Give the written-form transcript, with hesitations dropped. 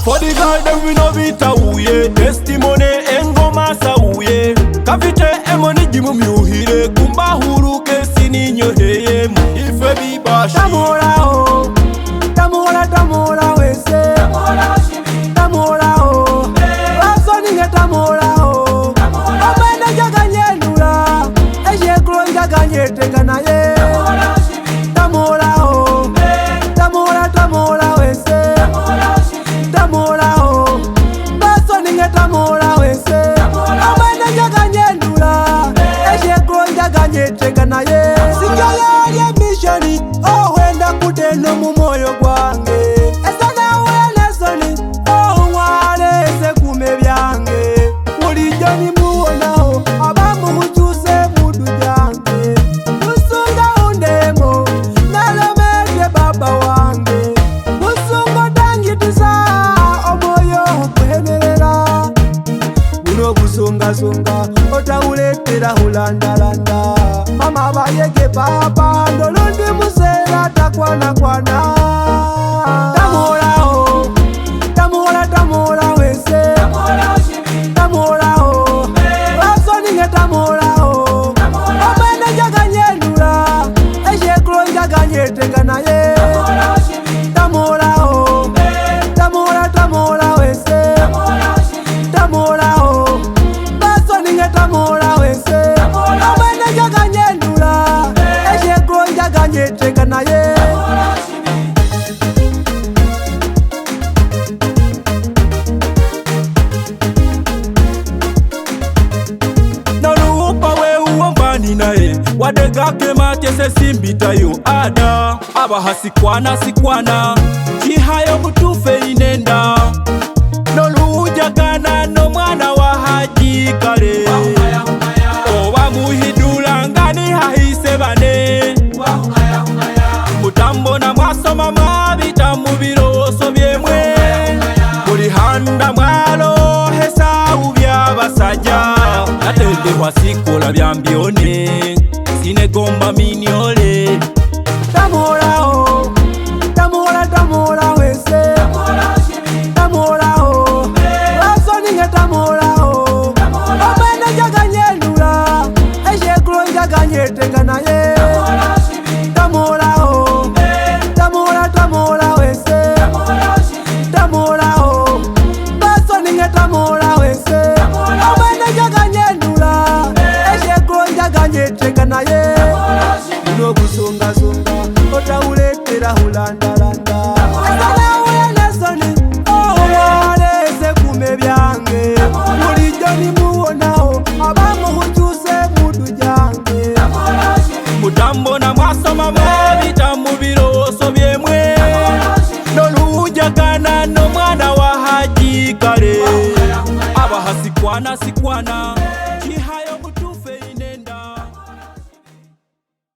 For the girl them we know vita uye, testimony engoma sa uye. Kafite emoni jimu miuhire, kumba huru kesi ninyo heye mu ife bibashi. Tamora o, tamora tamora wese, tamora shibi, tamora o, baso ninge tamora o, amene jaganye nula, eje kro jaganye tegana ye, tamora shibi, tamora o, tamora tamora wese, tamora shibi, tamora o, baso ninge tamora wese, amene jaganye nula, eje kro jaganye tegana ye, sinjala ye mishoni, oh wenda kuteno mu moyo gwange, esana wele soni, oh wale se kume byange, bulijjo nimuwonaho abamu mukyuse mudu jange, musunga undemo nalemedde baba wange, musunga otangitusa omwoyo okwemerera, buno busungasunga otawuleetera hulandalanda, mama bayege papa ndolondi musera takwana kwana. Tamora o, tamora tamora wese, tamora shibi, tamora o, baso ninge tamora o, amene jaganye nula, eje kro jaganye tegana ye, tamora shibi, tamora o, tamora tamora wese, tamora shibi, tamora o, baso ninge tamora wese, amene jaganye nula, eje kro jaganye tegana ye, tamora shibi. Nalupa we uombani nae, wadegake matese simbitayo ada. Abaha sikwana, chihayo mutufe inenda. Nolujagana no mwana wa haji kare, owa muhidula ngani hahise bane. Mutambo na mwasoma mabita mubiroso byemwe, buri handa mwalo hesa ubya basajja. Natendehwa sikola byambyone, sinegomba miniole. Tamora o, tamora tamora wese, tamora shibi, tamora o, baso ninge tamora o, amene jaganye nula, eje kro jaganye tegana ye, tamora shibi, tamora o, tamora tamora wese, tamora shibi, tamora o, baso ninge tamora wese, amene jaganye nula, eje kro jaganye tegana ye, tamora shibi, no busungasunga otawuleetera hulandalanda, esala wele soni, oh wale se kume byange, bulijjo nimuwonaho abamu mukyuse mudu jange, mutambo na mwasoma mabita mubiroso byemwe, nolujagana no mwana wa haji kare, abaha sikwana